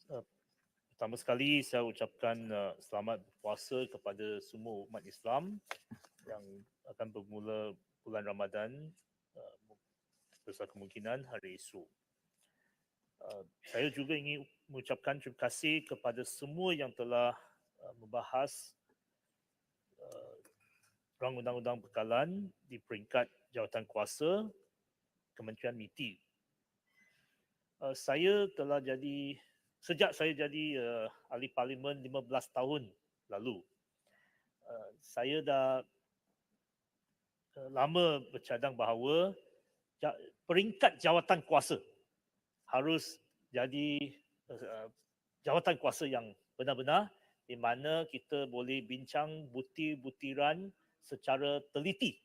Pertama sekali saya ucapkan selamat berpuasa kepada semua umat Islam yang akan bermula bulan Ramadan besar kemungkinan hari esok. Saya juga ingin mengucapkan terima kasih kepada semua yang telah membahas Rang Undang-Undang Bekalan di peringkat jawatan kuasa Kementerian MITI. Saya telah jadi, sejak saya jadi ahli parlimen 15 tahun lalu, saya dah lama bercadang bahawa peringkat jawatan kuasa harus jadi jawatan kuasa yang benar-benar di mana kita boleh bincang butir-butiran secara teliti.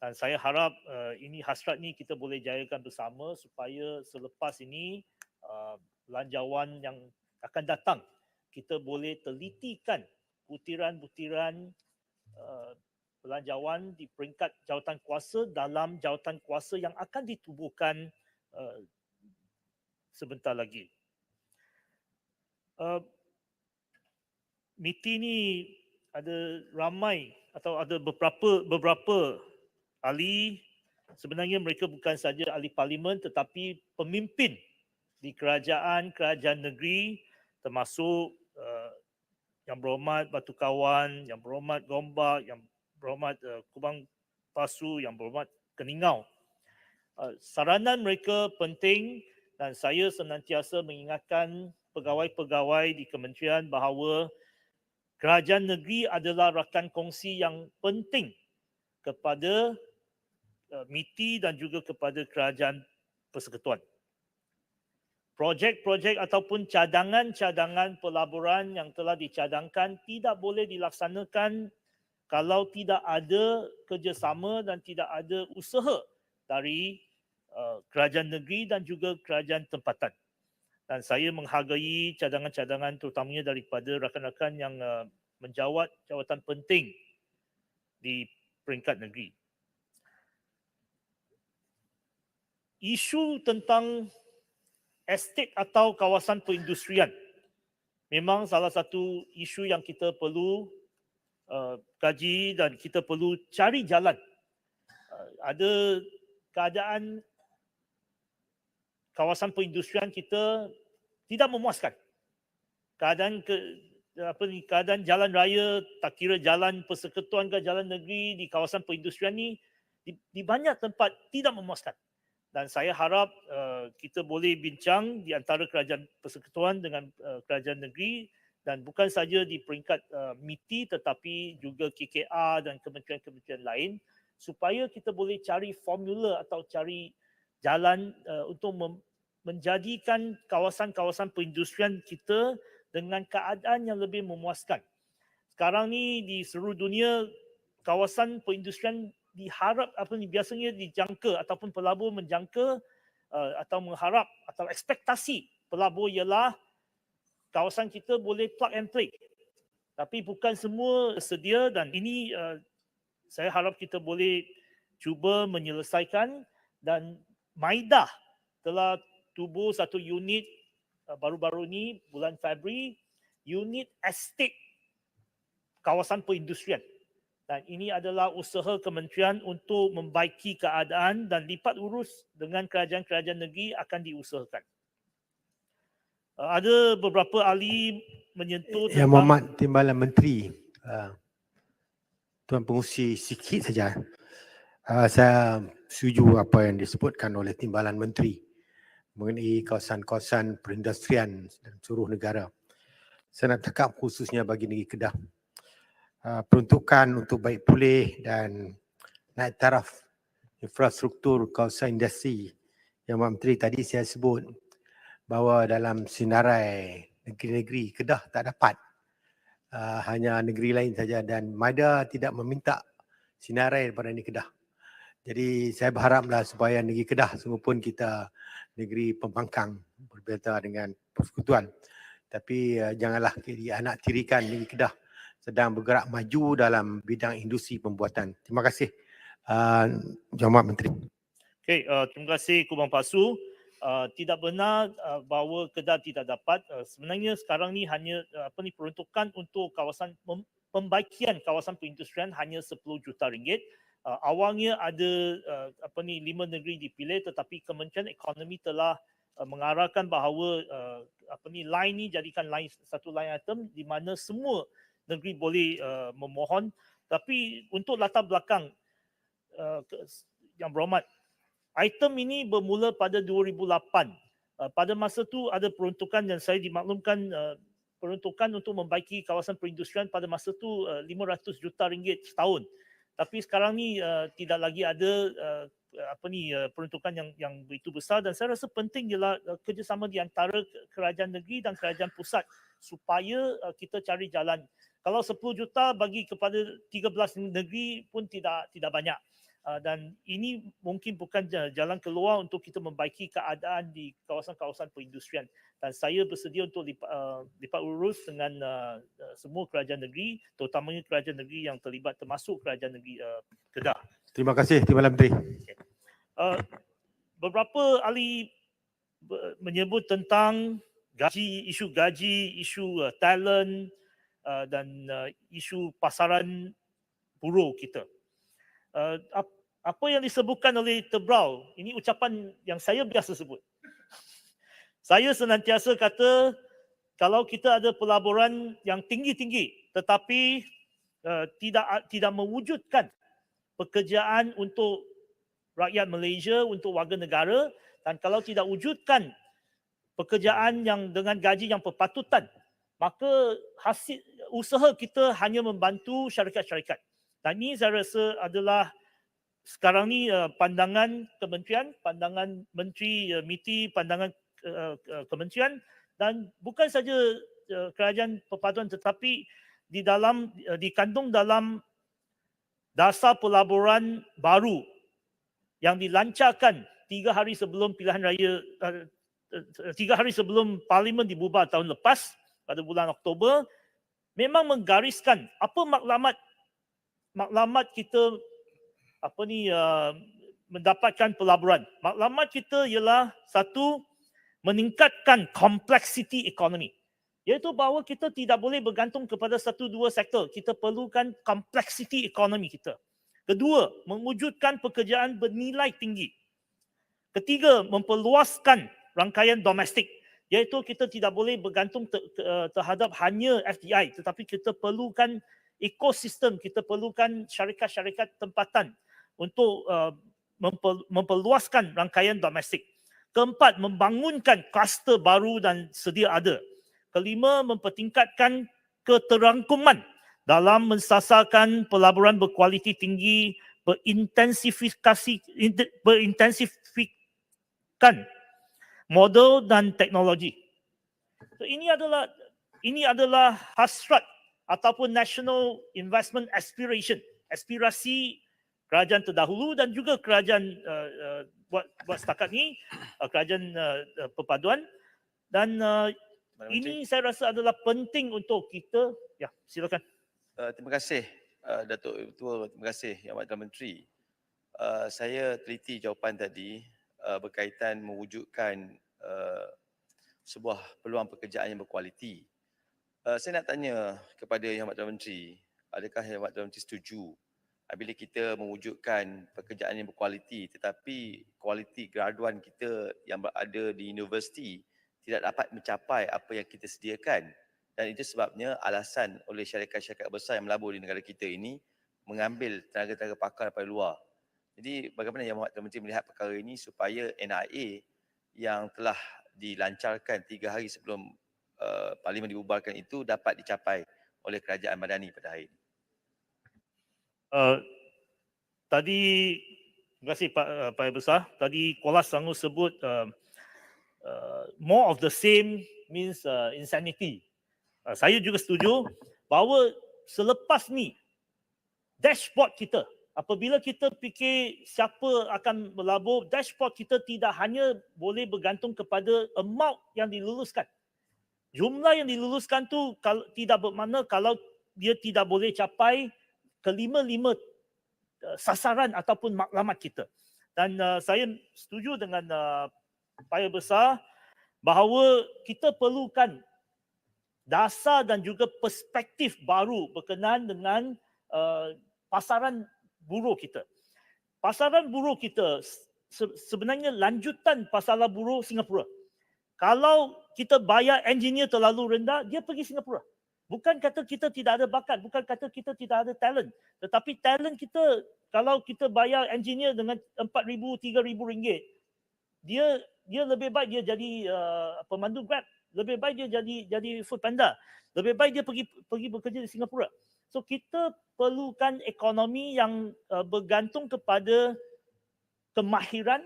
Dan saya harap ini hasrat ni kita boleh jayakan bersama supaya selepas ini belanjawan yang akan datang kita boleh telitikan butiran-butiran belanjawan di peringkat jawatan kuasa dalam jawatan kuasa yang akan ditubuhkan sebentar lagi. MITI ni ada ramai atau ada beberapa ahli, sebenarnya mereka bukan saja ahli parlimen tetapi pemimpin di kerajaan negeri, termasuk Yang Berhormat Batu Kawan, Yang Berhormat Gombak, Yang Berhormat Kubang Pasu, Yang Berhormat Keningau. Saranan mereka penting dan saya senantiasa mengingatkan pegawai-pegawai di kementerian bahawa kerajaan negeri adalah rakan kongsi yang penting kepada MITI dan juga kepada kerajaan persekutuan. Projek-projek ataupun cadangan-cadangan pelaburan yang telah dicadangkan tidak boleh dilaksanakan kalau tidak ada kerjasama dan tidak ada usaha dari kerajaan negeri dan juga kerajaan tempatan. Dan saya menghargai cadangan-cadangan terutamanya daripada rakan-rakan yang menjawat jawatan penting di peringkat negeri. Isu tentang estate atau kawasan perindustrian memang salah satu isu yang kita perlu kaji dan kita perlu cari jalan. Ada keadaan kawasan perindustrian kita tidak memuaskan. Keadaan jalan raya, tak kira jalan persekutuan ke jalan negeri di kawasan perindustrian ni di banyak tempat tidak memuaskan. Dan saya harap kita boleh bincang di antara kerajaan persekutuan dengan kerajaan negeri dan bukan saja di peringkat MITI tetapi juga KKR dan kementerian-kementerian lain supaya kita boleh cari formula atau cari jalan untuk menjadikan kawasan-kawasan perindustrian kita dengan keadaan yang lebih memuaskan. Sekarang ni di seluruh dunia kawasan perindustrian diharap biasanya dijangka ataupun pelabur menjangka atau mengharap atau ekspektasi pelabur ialah kawasan kita boleh plug and play. Tapi bukan semua sedia dan ini saya harap kita boleh cuba menyelesaikan dan Maidah telah tubuh satu unit baru-baru ni bulan Februari, unit estate kawasan perindustrian. Dan ini adalah usaha kementerian untuk membaiki keadaan dan lipat urus dengan kerajaan-kerajaan negeri akan diusahakan. Ada beberapa ahli menyentuh Yang Mohd Timbalan Menteri, Tuan Pengurusi sikit saja. Saya setuju apa yang disebutkan oleh Timbalan Menteri mengenai kawasan-kawasan perindustrian dalam seluruh negara. Saya nak cakap khususnya bagi negeri Kedah. Peruntukan untuk baik pulih dan naik taraf infrastruktur kawasan industri yang Mohd Menteri tadi saya sebut bahawa dalam senarai negeri-negeri Kedah tak dapat, hanya negeri lain saja dan MIDA tidak meminta senarai daripada negeri Kedah. Jadi saya berharaplah supaya negeri Kedah sungguh pun kita negeri pembangkang berbeza dengan persekutuan. Tapi janganlah anak tirikan negeri Kedah sedang bergerak maju dalam bidang industri pembuatan. Terima kasih, Yang Mohd Menteri. Okey, terima kasih Kubang Pasu. tidak benar bahawa Kedah tidak dapat. Sebenarnya sekarang ni hanya peruntukan untuk kawasan pembaikian kawasan perindustrian hanya 10 juta ringgit. Awalnya ada 5 negeri dipilih, tetapi Kementerian Ekonomi telah mengarahkan bahawa line ni jadikan satu line item di mana semua negeri boleh memohon. Tapi untuk latar belakang yang berhormat, item ini bermula pada 2008. Pada masa tu ada peruntukan yang saya dimaklumkan peruntukan untuk membaiki kawasan perindustrian pada masa tu 500 juta ringgit setahun. Tapi sekarang ni tidak lagi ada peruntukan yang begitu besar, dan saya rasa penting ialah kerjasama di antara kerajaan negeri dan kerajaan pusat supaya kita cari jalan. Kalau 10 juta bagi kepada 13 negeri pun tidak banyak. Dan ini mungkin bukan jalan keluar untuk kita membaiki keadaan di kawasan-kawasan perindustrian. Dan saya bersedia untuk lipat urus dengan semua kerajaan negeri, terutamanya kerajaan negeri yang terlibat, termasuk kerajaan negeri Kedah. Terima kasih, Timbalan Menteri. Beberapa ahli menyebut tentang isu gaji, isu talent dan isu pasaran buruh kita. Apa yang disebutkan oleh Tebrau, ini ucapan yang saya biasa sebut. Saya senantiasa kata kalau kita ada pelaburan yang tinggi-tinggi tetapi tidak mewujudkan pekerjaan untuk rakyat Malaysia, untuk warga negara, dan kalau tidak wujudkan pekerjaan yang dengan gaji yang berpatutan, maka hasil usaha kita hanya membantu syarikat-syarikat. Dan ini saya rasa adalah sekarang ni pandangan kementerian, pandangan Menteri MITI, pandangan kementerian, dan bukan saja kerajaan perpaduan tetapi dikandung dalam dasar pelaburan baru yang dilancarkan 3 hari sebelum pilihan raya, 3 hari sebelum Parlimen dibubar tahun lepas pada bulan Oktober, memang menggariskan apa maklumat kita mendapatkan pelaburan. Maklumat kita ialah satu, meningkatkan kompleksiti ekonomi. Iaitu bahawa kita tidak boleh bergantung kepada satu dua sektor. Kita perlukan kompleksiti ekonomi kita. Kedua, mewujudkan pekerjaan bernilai tinggi. Ketiga, memperluaskan rangkaian domestik. Iaitu kita tidak boleh bergantung terhadap hanya FDI, tetapi kita perlukan ekosistem, kita perlukan syarikat-syarikat tempatan untuk memperluaskan rangkaian domestik. Keempat, membangunkan kluster baru dan sedia ada. Kelima, mempertingkatkan keterangkuman dalam mensasarkan pelaburan berkualiti tinggi, berintensifkan model dan teknologi. So, ini adalah hasrat ataupun National Investment Aspiration, aspirasi kerajaan terdahulu dan juga kerajaan buat setakat ni, kerajaan perpaduan. Dan ini saya rasa adalah penting untuk kita. Ya, silakan. Terima kasih Datuk Ketua, terima kasih Yang Amat Perdana Menteri. Saya teliti jawapan tadi berkaitan mewujudkan sebuah peluang pekerjaan yang berkualiti. Saya nak tanya kepada Yang Amat Perdana Menteri, adakah Yang Amat Perdana Menteri setuju bila kita mewujudkan pekerjaan yang berkualiti tetapi kualiti graduan kita yang berada di universiti tidak dapat mencapai apa yang kita sediakan, dan itu sebabnya alasan oleh syarikat-syarikat besar yang melabur di negara kita ini mengambil tenaga-tenaga pakar daripada luar. Jadi bagaimana Yang Amat Perdana Menteri melihat perkara ini supaya NIA yang telah dilancarkan 3 hari sebelum Parlimen dibubarkan itu dapat dicapai oleh kerajaan madani pada hari ini? Tadi, terima kasih Pak Yang Besar. Tadi Kuala Selangor sebut more of the same means insanity. Saya juga setuju bahawa selepas ni dashboard kita, apabila kita fikir siapa akan melabur, dashboard kita tidak hanya boleh bergantung kepada amount yang diluluskan. Jumlah yang diluluskan tu tidak bermakna kalau dia tidak boleh capai kelima-lima sasaran ataupun maklumat kita. Dan saya setuju dengan upaya besar bahawa kita perlukan dasar dan juga perspektif baru berkenaan dengan pasaran buruh kita. Pasaran buruh kita sebenarnya lanjutan pasaran buruh Singapura. Kalau kita bayar engineer terlalu rendah, dia pergi Singapura. Bukan kata kita tidak ada bakat, bukan kata kita tidak ada talent. Tetapi talent kita, kalau kita bayar engineer dengan RM4,000, RM3,000, dia lebih baik dia jadi pemandu Grab, lebih baik dia jadi food panda, lebih baik dia pergi bekerja di Singapura. So kita perlukan ekonomi yang bergantung kepada kemahiran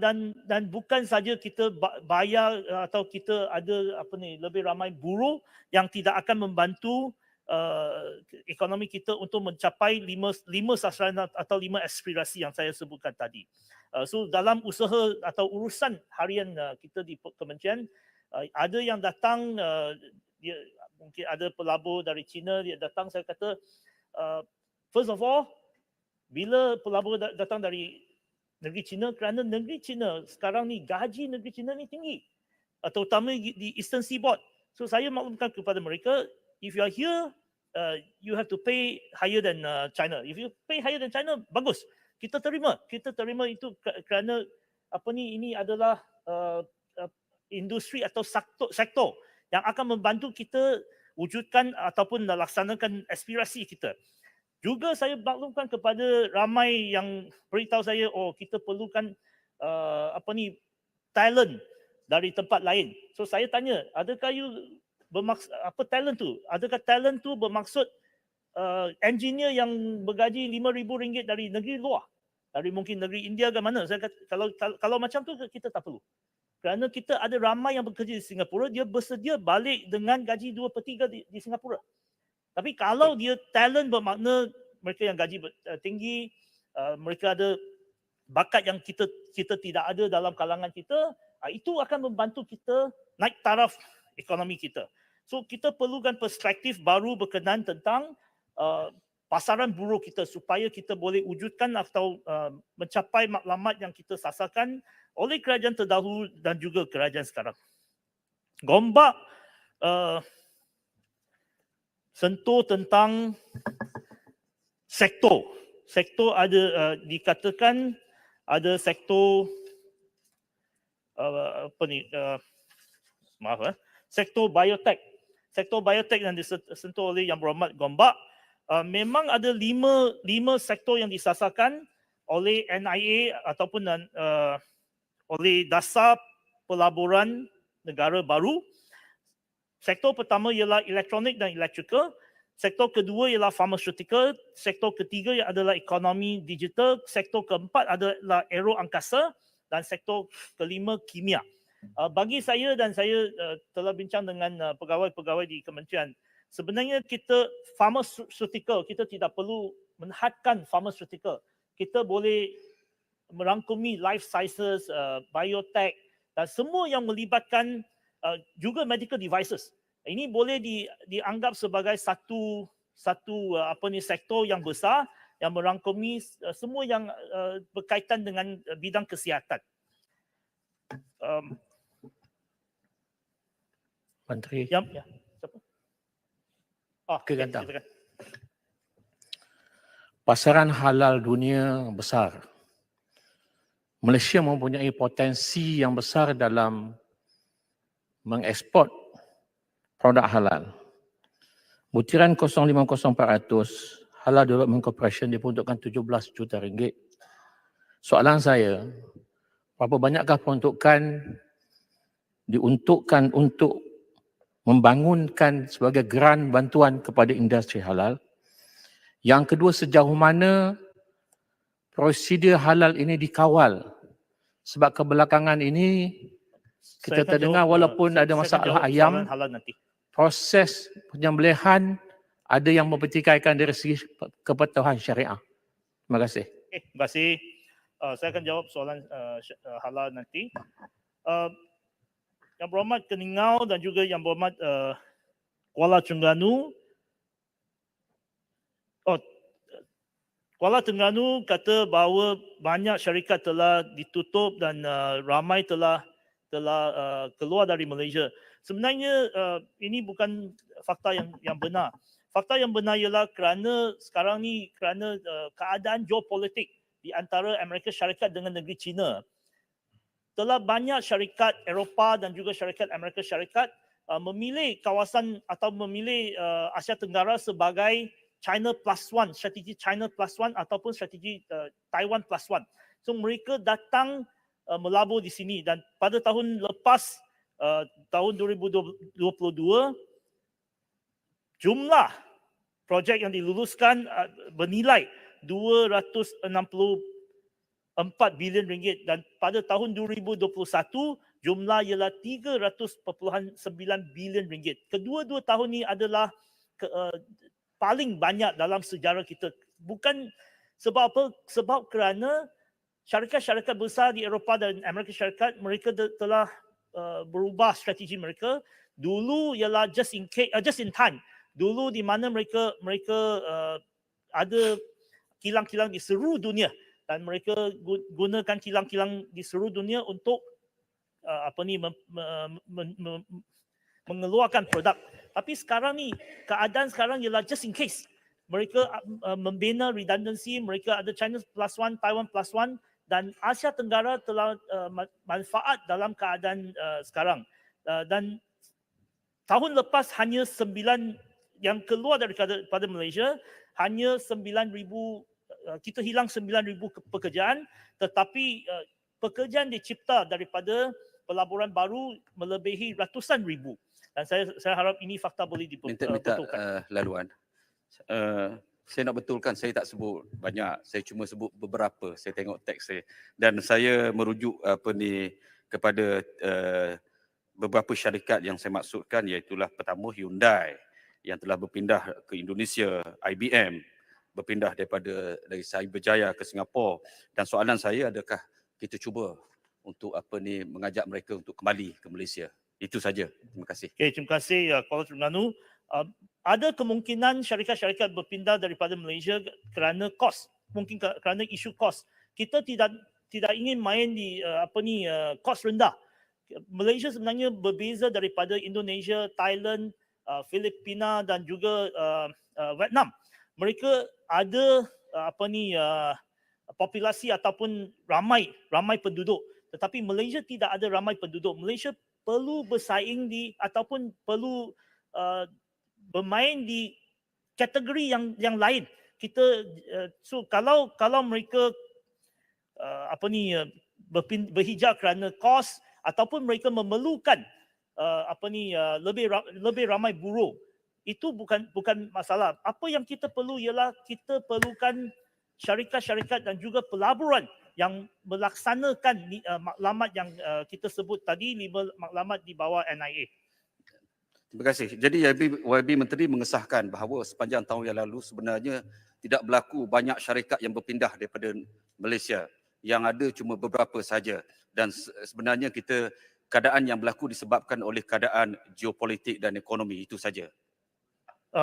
dan bukan saja kita bayar atau kita ada lebih ramai buruh yang tidak akan membantu ekonomi kita untuk mencapai lima sasaran atau 5 aspirasi yang saya sebutkan tadi. So dalam usaha atau urusan harian kita di kementerian, ada yang datang, dia mungkin ada pelabur dari China, dia datang, saya kata first of all, bila pelabur datang dari negeri China, kerana negeri China sekarang ni gaji negeri China ni tinggi, terutama di Eastern Seaboard. So saya maklumkan kepada mereka, if you are here, you have to pay higher than China. If you pay higher than China, bagus, kita terima itu kerana ini adalah industri atau sektor yang akan membantu kita wujudkan ataupun laksanakan aspirasi kita. Juga saya maklumkan kepada ramai yang beritahu saya, kita perlukan talent dari tempat lain. So saya tanya, adakah apa talent tu? Adakah talent tu bermaksud engineer yang bergaji RM5,000 dari negeri luar? Dari mungkin negeri India ke mana? Saya kata, kalau macam tu kita tak perlu. Kerana kita ada ramai yang bekerja di Singapura, dia bersedia balik dengan gaji 2/3 di Singapura. Tapi kalau dia talent bermakna mereka yang gaji tinggi, mereka ada bakat yang kita tidak ada dalam kalangan kita, itu akan membantu kita naik taraf ekonomi kita. So kita perlukan perspektif baru berkenaan tentang pasaran buruh kita supaya kita boleh wujudkan atau mencapai matlamat yang kita sasarkan oleh kerajaan terdahulu dan juga kerajaan sekarang. Gombak sentuh tentang sektor. Sektor ada dikatakan ada sektor sektor biotek. Sektor biotek yang disentuh oleh Yang Berhormat Gombak. Memang ada lima sektor yang disasarkan oleh NIA ataupun oleh Dasar Pelaburan Negara Baru. Sektor pertama ialah elektronik dan electrical. Sektor kedua ialah pharmaceutical. Sektor ketiga adalah ekonomi digital. Sektor keempat adalah aero angkasa. Dan sektor kelima kimia. Bagi saya dan saya telah bincang dengan pegawai-pegawai di kementerian, sebenarnya kita pharmaceutical, kita tidak perlu menhadkan pharmaceutical. Kita boleh merangkumi life sciences, biotech dan semua yang melibatkan juga medical devices. Ini boleh dianggap sebagai satu sektor yang besar yang merangkumi semua yang berkaitan dengan bidang kesihatan. Menteri. Ya. Siapa? Kegantung. Pasaran halal dunia besar. Malaysia mempunyai potensi yang besar dalam mengekspor produk halal. Butiran 050,400 Halal Development Corporation diperuntukkan RM17 juta. Soalan saya, berapa banyakkah peruntukan diuntukkan untuk membangunkan sebagai geran bantuan kepada industri halal? Yang kedua, sejauh mana prosedur halal ini dikawal? Sebab kebelakangan ini kita terdengar walaupun ada masalah ayam, proses penyembelihan ada yang mempertikaikan dari segi kepatuhan syariah. Terima kasih. Terima kasih. Saya akan jawab soalan halal nanti. Yang Berhormat Keningau dan juga Yang Berhormat Kuala Terengganu. Kuala Terengganu kata bahawa banyak syarikat telah ditutup dan ramai telah keluar dari Malaysia. Sebenarnya ini bukan fakta yang benar. Fakta yang benar ialah kerana sekarang ni keadaan geopolitik di antara Amerika Syarikat dengan negeri China, telah banyak syarikat Eropah dan juga syarikat Amerika Syarikat memilih kawasan atau memilih Asia Tenggara sebagai China plus one, strategi China plus one ataupun strategi Taiwan plus one. So mereka datang melabur di sini, dan pada tahun lepas, tahun 2022, jumlah projek yang diluluskan bernilai 264 bilion ringgit, dan pada tahun 2021 jumlah ialah 300.9 bilion ringgit. Kedua-dua tahun ini adalah paling banyak dalam sejarah kita. Bukan sebab apa? Sebab kerana syarikat-syarikat besar di Eropah dan Amerika Syarikat, mereka telah berubah strategi mereka. Dulu ialah just in time. Dulu di mana mereka ada kilang-kilang di seluruh dunia, dan mereka gunakan kilang-kilang di seluruh dunia untuk mengeluarkan produk. Tapi sekarang ni, keadaan sekarang ialah just in case. Mereka membina redundancy, mereka ada China plus one, Taiwan plus one, dan Asia Tenggara telah manfaat dalam keadaan sekarang. Dan tahun lepas hanya 9 yang keluar daripada Malaysia, hanya 9,000, kita hilang 9,000 pekerjaan, tetapi pekerjaan dicipta daripada pelaburan baru melebihi ratusan ribu. Dan saya harap ini fakta boleh dibetulkan. Laluan. Saya nak betulkan, saya tak sebut banyak, saya cuma sebut beberapa. Saya tengok teks saya, dan saya merujuk kepada beberapa syarikat yang saya maksudkan, iaitu pertama Hyundai yang telah berpindah ke Indonesia, IBM berpindah dari Cyberjaya ke Singapura, dan soalan saya, adakah kita cuba untuk mengajak mereka untuk kembali ke Malaysia? Itu saja. Terima kasih. Okay, terima kasih Kuala Terengganu. Ada kemungkinan syarikat-syarikat berpindah daripada Malaysia kerana kos, mungkin kerana isu kos. Kita tidak ingin main di kos rendah. Malaysia sebenarnya berbeza daripada Indonesia, Thailand, Filipina dan juga Vietnam. Mereka ada populasi ataupun ramai penduduk, tetapi Malaysia tidak ada ramai penduduk. Malaysia perlu bersaing ataupun perlu bermain di kategori yang lain. Kita so kalau mereka berhijrah kerana kos ataupun mereka memerlukan lebih ramai buruh, itu bukan masalah. Apa yang kita perlu ialah kita perlukan syarikat-syarikat dan juga pelaburan yang melaksanakan maklumat yang kita sebut tadi, 5 maklumat di bawah NIA. Terima kasih. Jadi YB Menteri mengesahkan bahawa sepanjang tahun yang lalu sebenarnya tidak berlaku banyak syarikat yang berpindah daripada Malaysia. Yang ada cuma beberapa saja. Dan sebenarnya keadaan yang berlaku disebabkan oleh keadaan geopolitik dan ekonomi, itu saja.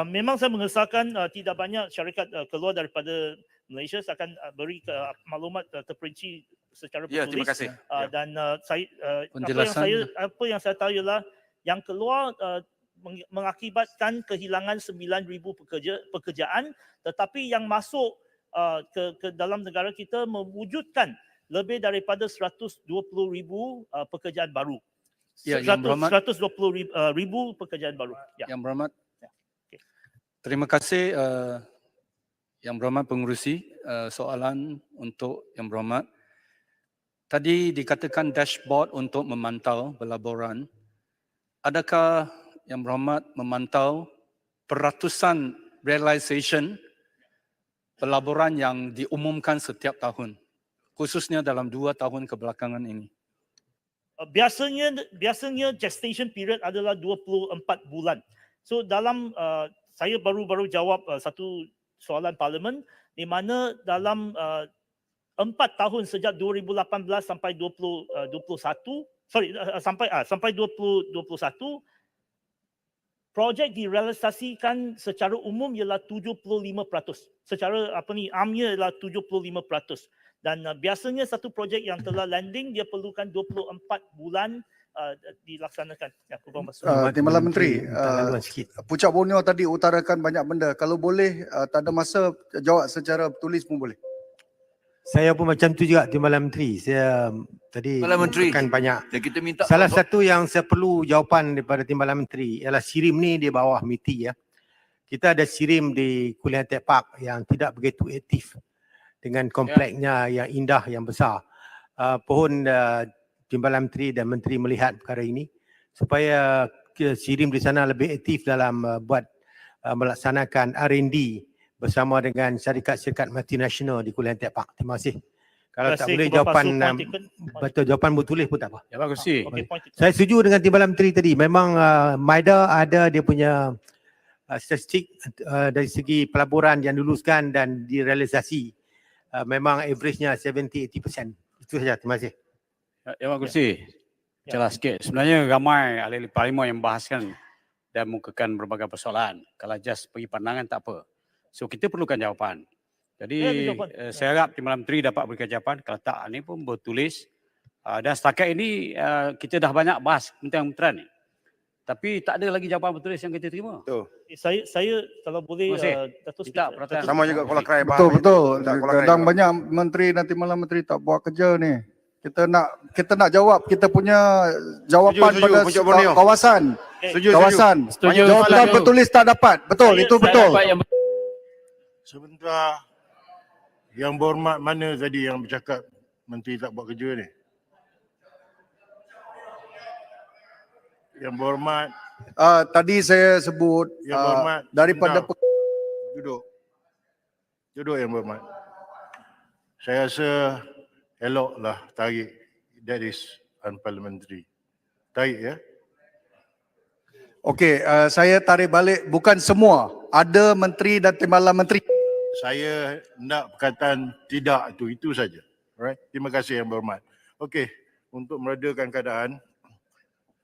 Memang saya mengesahkan tidak banyak syarikat keluar daripada Malaysia. Saya akan beri maklumat terperinci secara bertulis. Ya, terima kasih. Dan apa yang saya tahu ialah yang keluar mengakibatkan kehilangan 9,000 pekerjaan, tetapi yang masuk ke dalam negara kita mewujudkan lebih daripada 120,000 pekerjaan baru. Ya, Yang Berhormat, 120,000 pekerjaan baru. Ya. Yang Berhormat. Ya. Okay. Terima kasih Yang Berhormat Pengerusi. Soalan untuk Yang Berhormat. Tadi dikatakan dashboard untuk memantau pelaburan. Adakah Yang Berhormat memantau peratusan realisation pelaburan yang diumumkan setiap tahun, khususnya dalam 2 tahun kebelakangan ini? Biasanya gestation period adalah 24 bulan. So dalam saya baru jawab satu soalan parlimen, di mana dalam 4 tahun sejak 2018 sampai 2021, sampai 2021, projek direalisasikan secara umum ialah 75%. Secara amnya ialah 75%. Dan biasanya satu projek yang telah landing dia perlukan 24 bulan dilaksanakan. Ya, Timbalan Menteri, minta laluan sikit. Puncak Borneo tadi utarakan banyak benda. Kalau boleh, tak ada masa, jawab secara tulis pun boleh. Saya pun macam tu juga Timbalan Menteri. Saya tadi Timbalan Menteri, kan banyak. dan kita minta Salah satu yang saya perlu jawapan daripada Timbalan Menteri ialah SIRIM ni di bawah MITI ya. Kita ada SIRIM di Kuala Tech Park yang tidak begitu aktif dengan kompleksnya yang indah yang besar. Pohon Timbalan Menteri dan Menteri melihat perkara ini supaya SIRIM di sana lebih aktif dalam melaksanakan R&D bersama dengan syarikat-syarikat multinasional di Kuala Tech Park. Terima kasih. Kalau tak boleh jawapan betul jawapan bertulis pun tak apa. Ya bagus sih. Saya setuju dengan Timbalan Menteri tadi. Memang MIDA ada dia punya statistik dari segi pelaburan yang diluluskan dan direalisasi. Memang average-nya 70-80%. Itu saja. Terima kasih. Ya bagus sih. Jelas sikit. Sebenarnya ramai ahli parlimen yang bahaskan dan mukakan berbagai persoalan. Kalau just pergi pandangan tak apa. So kita perlukan jawapan. Jadi saya harap Timbalan Menteri dapat berikan jawapan. Kalau tak ini pun bertulis. Dan setakat ini kita dah banyak bahas tentang Menteri ni. Tapi tak ada lagi jawapan bertulis yang kita terima. Betul. Saya kalau boleh Datuk Minta perhatian. Sama juga Kuala Krai. Betul. Kadang banyak menteri dan Timbalan Menteri tak buat kerja ni. Kita nak jawab, kita punya jawapan Setuju, pada Puncak Borneo. kawasan. Kawasan. Setuju. Jawapan bertulis tak dapat. Betul, itu betul. Sebentar, yang berhormat mana tadi yang bercakap menteri tak buat kerja ni? Yang berhormat, Tadi saya sebut yang berhormat. daripada Duduk. Duduk yang berhormat. Saya rasa eloklah tarik. That is unparliamentary. Tarik ya. Okey, saya tarik balik, bukan semua. Ada menteri dan Timbalan Menteri. Saya nak perkataan tidak itu saja. Alright. Terima kasih yang berhormat. Okey, untuk meredakan keadaan,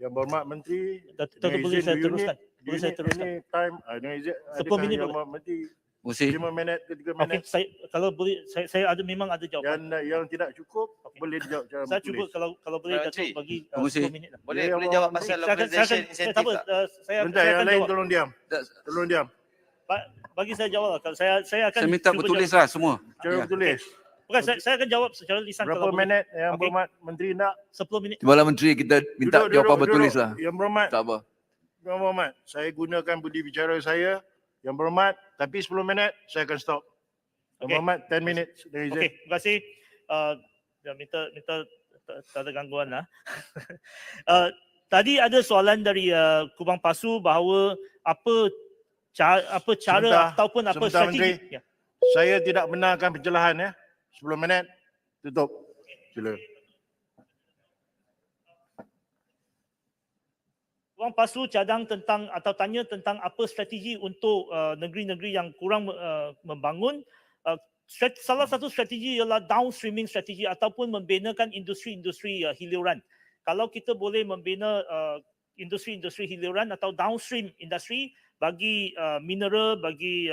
yang berhormat Menteri, Datuk boleh saya teruskan. Boleh saya teruskan. Any time, 10 minit yang boleh. berhormat Menteri, Musi. 5 minit ke 3 Okey, minit. kalau boleh saya ada memang ada jawapan. Yang tidak cukup, Okey. boleh dijawab secara Saya cuba bertulis. kalau boleh Menteri, Datuk bagi Pengurusi. 10 minit lah. Boleh Ya, boleh yang jawab berhormat pasal Saya akan localization tak insentif apa, tak? saya Bentar, yang akan lain jawab. tolong diam. Tak, Tolong diam. Bagi saya jawab lah. Kalau saya akan saya minta cuba bertulis jawab. lah semua. Secara Ya. bertulis. Bukan saya akan jawab secara lisan Berapa kalau boleh. minit yang Okey. berhormat Menteri nak? 10 minit. Timbalan Menteri kita minta jawapan bertulis lah. Yang berhormat, Tak apa. Yang berhormat, saya gunakan budi bicara saya. Yang berhormat, tapi 10 minit saya akan stop. Yang Okey. berhormat 10 minutes. Dari Okey, terima kasih. Minta tak ada gangguan lah. Tadi ada soalan dari Kubang Pasu bahawa apa cara Sebentar, ataupun apa sebentar, strategi. Menteri. Ya. Saya tidak benarkan pencerahan ya. 10 minit, tutup. Sila. Kubang Pasu cadang tentang atau tanya tentang apa strategi untuk negeri-negeri yang kurang membangun. Salah satu strategi ialah downstreaming strategi ataupun membinakan industri-industri hiliran. Kalau kita boleh membina industri-industri hiliran atau downstream industri bagi mineral, bagi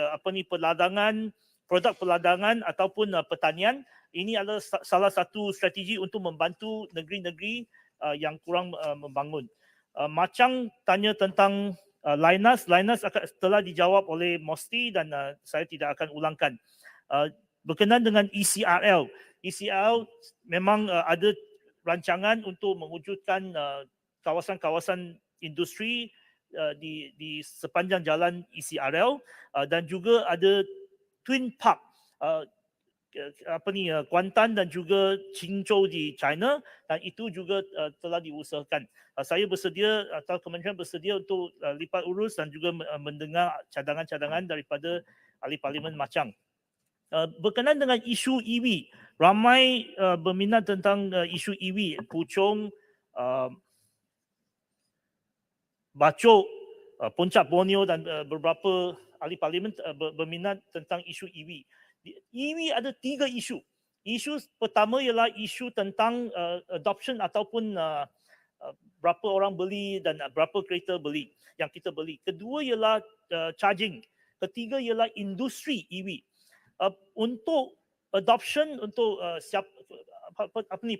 peladangan, produk peladangan ataupun pertanian, ini adalah salah satu strategi untuk membantu negeri-negeri yang kurang membangun. Macang tanya tentang Linus telah dijawab oleh Mosti dan saya tidak akan ulangkan. Berkenaan dengan ECRL memang ada rancangan untuk mewujudkan kawasan-kawasan industri di sepanjang jalan ECRL dan juga ada Twin Park Kuantan dan juga Qingzhou di China dan itu juga telah diusahakan. Saya bersedia atau kementerian bersedia untuk lipat urus dan juga mendengar cadangan-cadangan daripada ahli parlimen Macang. Berkenaan dengan isu EV, ramai berminat tentang isu EV. Puchong, Bacok, Puncak Borneo dan beberapa ahli parlimen berminat tentang isu EV. EV ada 3 isu. Isu pertama ialah isu tentang adoption ataupun berapa orang beli dan berapa kereta beli yang kita beli. Kedua ialah charging. Ketiga ialah industri EV. Untuk adoption, untuk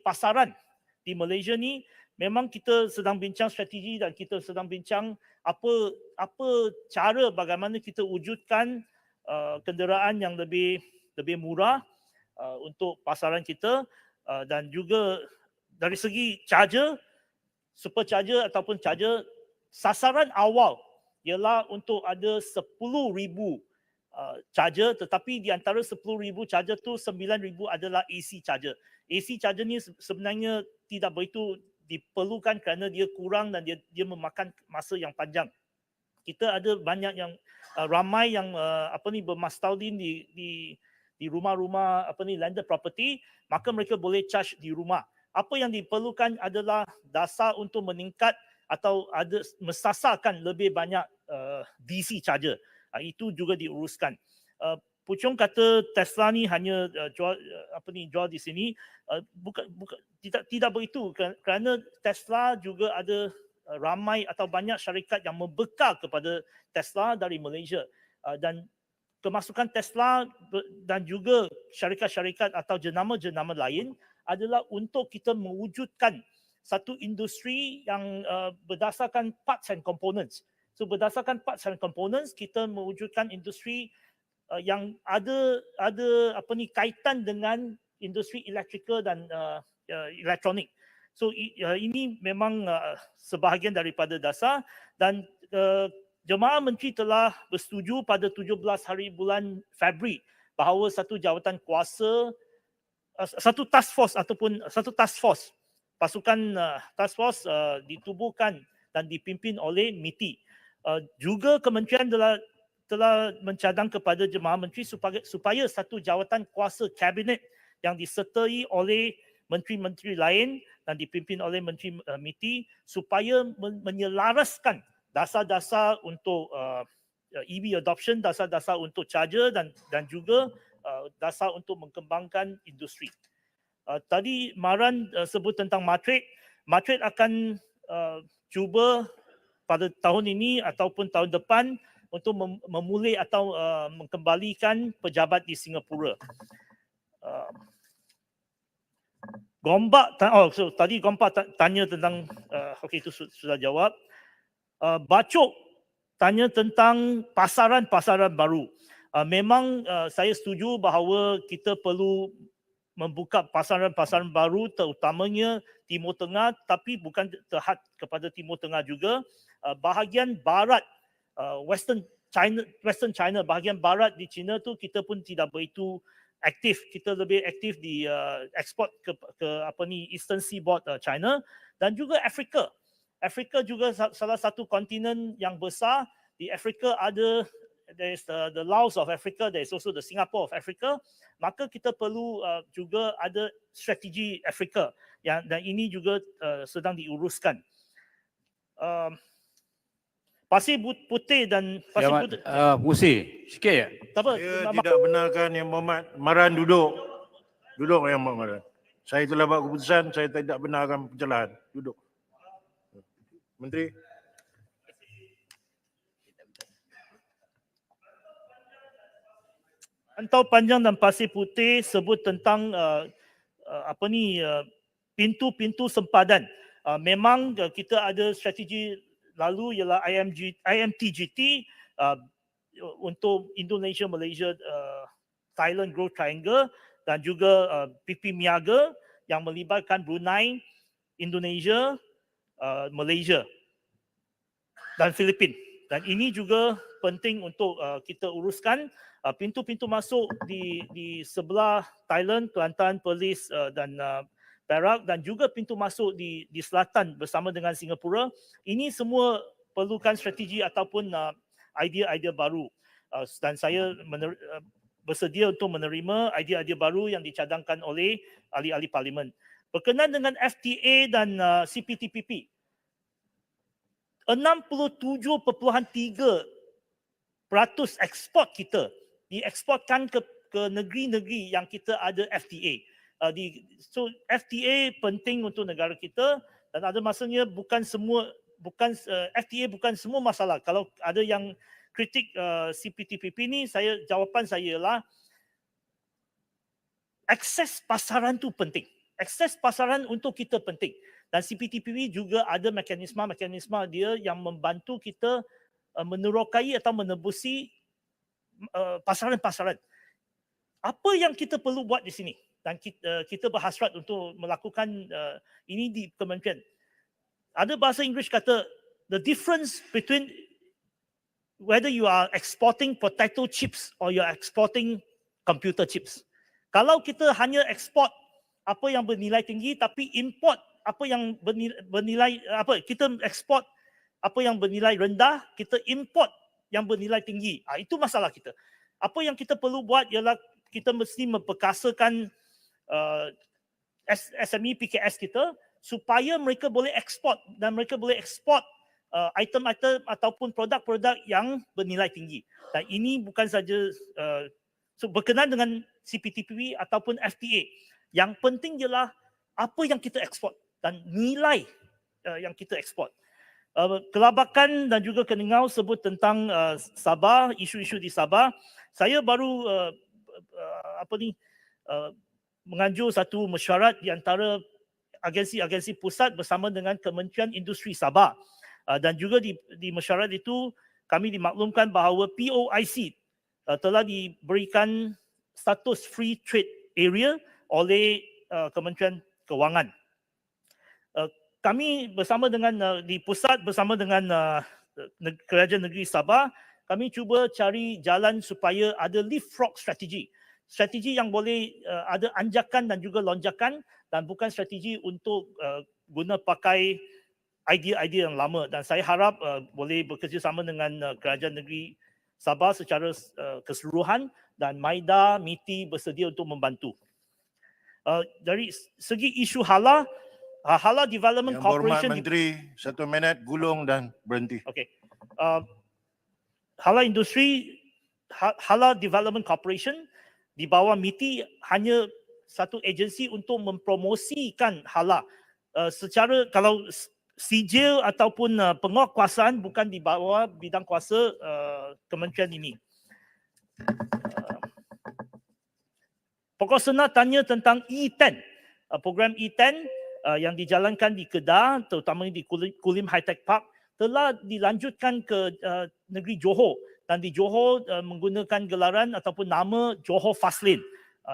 pasaran di Malaysia ni, memang kita sedang bincang strategi dan kita sedang bincang apa cara bagaimana kita wujudkan kenderaan yang lebih murah untuk pasaran kita, dan juga dari segi charger, supercharger ataupun charger, sasaran awal ialah untuk ada 10,000 charger, tetapi di antara 10,000 charger tu 9,000 adalah AC charger. AC charger ni sebenarnya tidak begitu diperlukan kerana dia kurang dan dia memakan masa yang panjang. Kita ada banyak yang ramai yang bermastaudin di rumah-rumah landed property, maka mereka boleh charge di rumah. Apa yang diperlukan adalah dasar untuk meningkat atau ada mensasarkan lebih banyak DC charger. Itu juga diuruskan. Puchong kata Tesla ni hanya jual di sini, tidak begitu, kerana Tesla juga ada ramai atau banyak syarikat yang membekal kepada Tesla dari Malaysia, dan kemasukan Tesla dan juga syarikat-syarikat atau jenama-jenama lain adalah untuk kita mewujudkan satu industri yang berdasarkan parts and components. So berdasarkan parts and components, kita mewujudkan industri yang ada kaitan dengan industri elektrikal dan elektronik. So ini memang sebahagian daripada dasar, dan Jemaah Menteri telah bersetuju pada 17 hari bulan Februari bahawa satu jawatan kuasa, satu task force pasukan task force ditubuhkan dan dipimpin oleh MITI. Juga kementerian telah mencadang kepada Jemaah Menteri supaya satu jawatan kuasa kabinet yang disertai oleh menteri-menteri lain dan dipimpin oleh Menteri MITI supaya menyelaraskan dasar-dasar untuk EV adoption, dasar-dasar untuk charger dan juga dasar untuk mengembangkan industri. Tadi Maran sebut tentang Matrix. Matrix akan cuba pada tahun ini ataupun tahun depan untuk memulih atau mengembalikan pejabat di Singapura. Tadi Gombak tanya tentang, itu sudah jawab. Bacok tanya tentang pasaran-pasaran baru. Memang saya setuju bahawa kita perlu membuka pasaran-pasaran baru, terutamanya Timur Tengah, tapi bukan terhad kepada Timur Tengah juga. Bahagian barat, Western China, bahagian barat di China tu kita pun tidak begitu aktif. Kita lebih aktif di ekspor ke Eastern Seaboard China, dan juga Afrika. Afrika juga salah satu kontinen yang besar. Di Afrika there is the Laos of Africa, there is also the Singapore of Africa. Maka kita perlu juga ada strategi Afrika, dan ini juga sedang diuruskan. Pasir Putih dan Pasir Putih. Musi, sikit ya. Saya tidak benarkan Yang Berhormat Maran duduk. Duduk Yang Berhormat Maran. Saya telah buat keputusan, saya tidak benarkan pencerahan. Duduk. Menteri. Rantau Panjang dan Pasir Putih sebut tentang pintu-pintu sempadan. Memang kita ada strategi lalu ialah IMTGT untuk Indonesia, Malaysia, Thailand Growth Triangle, dan juga PP Miaga yang melibatkan Brunei, Indonesia, Malaysia dan Filipina. Dan ini juga penting untuk kita uruskan. Pintu-pintu masuk di sebelah Thailand, Kelantan, Perlis dan Perak, dan juga pintu masuk di selatan bersama dengan Singapura. Ini semua perlukan strategi ataupun idea-idea baru. Dan saya bersedia untuk menerima idea-idea baru yang dicadangkan oleh ahli-ahli parlimen. Berkenaan dengan FTA dan CPTPP, 67.3% ekspor kita dieksporkan ke negeri-negeri yang kita ada FTA. So FTA penting untuk negara kita Dan ada masanya FTA bukan semua masalah. Kalau ada yang kritik CPTPP ni, jawapan saya ialah akses pasaran tu penting. Akses pasaran untuk kita penting. Dan CPTPP juga ada mekanisme dia yang membantu kita menerokai atau menebusi pasaran-pasaran. Apa yang kita perlu buat di sini? Dan kita berhasrat untuk melakukan ini di kementerian. Ada bahasa Inggeris kata, the difference between whether you are exporting potato chips or you are exporting computer chips. Kalau kita hanya ekspor apa yang bernilai tinggi tapi import apa yang bernilai kita ekspor apa yang bernilai rendah, kita import yang bernilai tinggi. Itu masalah kita. Apa yang kita perlu buat ialah kita mesti memperkasakan SME PKS kita supaya mereka boleh ekspor dan mereka boleh ekspor item-item ataupun produk-produk yang bernilai tinggi. Dan ini bukan saja berkenaan dengan CPTPP ataupun FTA. Yang penting ialah apa yang kita ekspor dan nilai yang kita ekspor. Kelabakan dan juga Keningau sebut tentang Sabah, isu-isu di Sabah. Saya baru menganjur satu mesyuarat di antara agensi-agensi pusat bersama dengan Kementerian Industri Sabah. Dan juga di mesyuarat itu kami dimaklumkan bahawa POIC telah diberikan status free trade area oleh Kementerian Kewangan. Kami bersama dengan di pusat bersama dengan Kerajaan Negeri Sabah, kami cuba cari jalan supaya ada leapfrog strategi. Strategi yang boleh ada anjakan dan juga lonjakan dan bukan strategi untuk guna pakai idea-idea yang lama. Dan saya harap boleh bekerjasama dengan Kerajaan Negeri Sabah secara keseluruhan dan MIDA, MITI bersedia untuk membantu. Dari segi isu halal, Halal Development Yang Berhormat Corporation. Menteri, 1 minit, gulung dan berhenti. Okey. Halal Development Corporation di bawah MITI hanya satu agensi untuk mempromosikan halal. Secara kalau sijil ataupun penguatkuasaan bukan di bawah bidang kuasa kementerian ini. Pokok Senar tanya tentang E10. Program E10 yang dijalankan di Kedah, terutamanya di Kulim High Tech Park, telah dilanjutkan ke negeri Johor. Dan di Johor menggunakan gelaran ataupun nama Johor Fast Lane.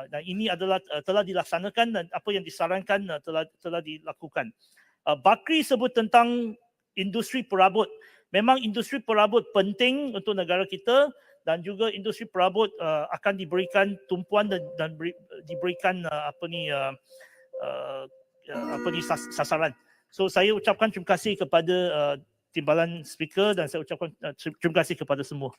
Dan ini adalah telah dilaksanakan dan apa yang disarankan telah dilakukan. Bakri sebut tentang industri perabot. Memang industri perabot penting untuk negara kita dan juga industri perabot akan diberikan tumpuan dan diberikan sasaran. So saya ucapkan terima kasih kepada Timbalan Speaker dan saya ucapkan terima kasih kepada semua.